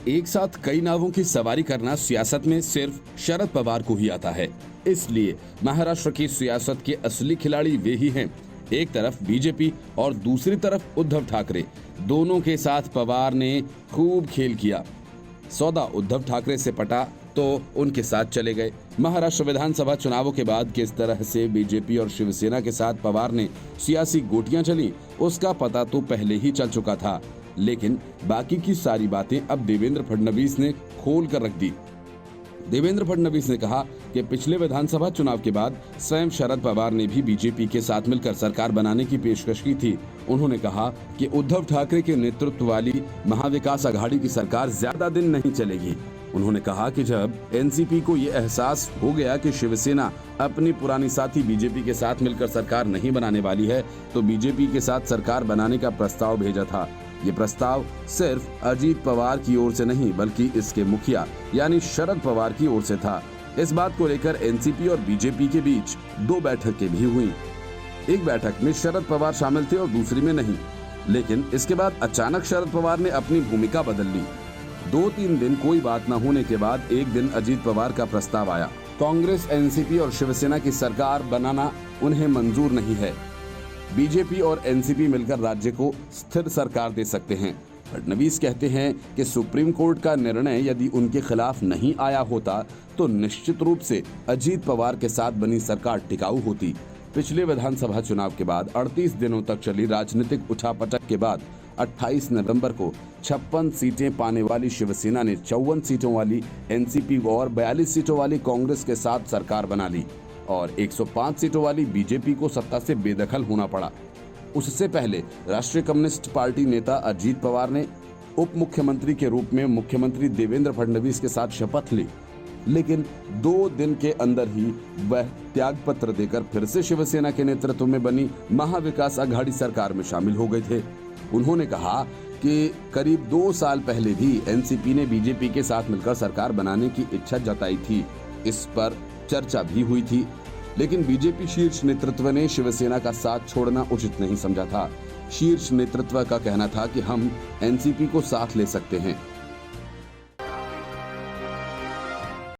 एक साथ कई नावों की सवारी करना सियासत में सिर्फ शरद पवार को ही आता है। इसलिए महाराष्ट्र की सियासत के असली खिलाड़ी वे ही हैं। एक तरफ बीजेपी और दूसरी तरफ उद्धव ठाकरे, दोनों के साथ पवार ने खूब खेल किया। सौदा उद्धव ठाकरे से पटा तो उनके साथ चले गए। महाराष्ट्र विधानसभा चुनावों के बाद किस तरह से बीजेपी और शिवसेना के साथ पवार ने सियासी गोटियां चली, उसका पता तो पहले ही चल चुका था, लेकिन बाकी की सारी बातें अब देवेंद्र फडणवीस ने खोल कर रख दी। देवेंद्र फडणवीस ने कहा कि पिछले विधानसभा चुनाव के बाद स्वयं शरद पवार ने भी बीजेपी के साथ मिलकर सरकार बनाने की पेशकश की थी। उन्होंने कहा कि उद्धव ठाकरे के नेतृत्व वाली महाविकास आघाड़ी की सरकार ज्यादा दिन नहीं चलेगी। उन्होंने कहा कि जब एनसीपी को ये एहसास हो गया कि शिवसेना अपनी पुरानी साथी बीजेपी के साथ मिलकर सरकार नहीं बनाने वाली है, तो बीजेपी के साथ सरकार बनाने का प्रस्ताव भेजा था। ये प्रस्ताव सिर्फ अजीत पवार की ओर से नहीं, बल्कि इसके मुखिया यानी शरद पवार की ओर से था। इस बात को लेकर एनसीपी और बीजेपी के बीच 2 बैठकें भी हुई। एक बैठक में शरद पवार शामिल थे और दूसरी में नहीं, लेकिन इसके बाद अचानक शरद पवार ने अपनी भूमिका बदल ली। 2-3 दिन कोई बात न होने के बाद एक दिन अजीत पवार का प्रस्ताव आया। कांग्रेस, एनसीपी और शिवसेना की सरकार बनाना उन्हें मंजूर नहीं है। बीजेपी और एनसीपी मिलकर राज्य को स्थिर सरकार दे सकते हैं। फडणवीस कहते हैं कि सुप्रीम कोर्ट का निर्णय यदि उनके खिलाफ नहीं आया होता तो निश्चित रूप से अजीत पवार के साथ बनी सरकार टिकाऊ होती। पिछले विधानसभा चुनाव के बाद 38 दिनों तक चली राजनीतिक उठापटक के बाद 28 नवंबर को 56 सीटें पाने वाली शिवसेना ने 54 सीटों वाली एनसीपी और 42 सीटों वाली कांग्रेस के साथ सरकार बना ली और 105 सीटों वाली बीजेपी को सत्ता से बेदखल होना पड़ा। उससे पहले राष्ट्रीय कम्युनिस्ट पार्टी नेता अजीत पवार ने उप मुख्यमंत्री के रूप में मुख्यमंत्री देवेंद्र फडणवीस के साथ शपथ ली, लेकिन 2 दिन के अंदर ही वह त्याग पत्र देकर फिर से शिवसेना के नेतृत्व में बनी महाविकास आघाड़ी सरकार में शामिल हो गए थे। उन्होंने कहा कि करीब 2 साल पहले भी एनसीपी ने बीजेपी के साथ मिलकर सरकार बनाने की इच्छा जताई थी। इस पर चर्चा भी हुई थी, लेकिन बीजेपी शीर्ष नेतृत्व ने शिवसेना का साथ छोड़ना उचित नहीं समझा था। शीर्ष नेतृत्व का कहना था कि हम एनसीपी को साथ ले सकते हैं।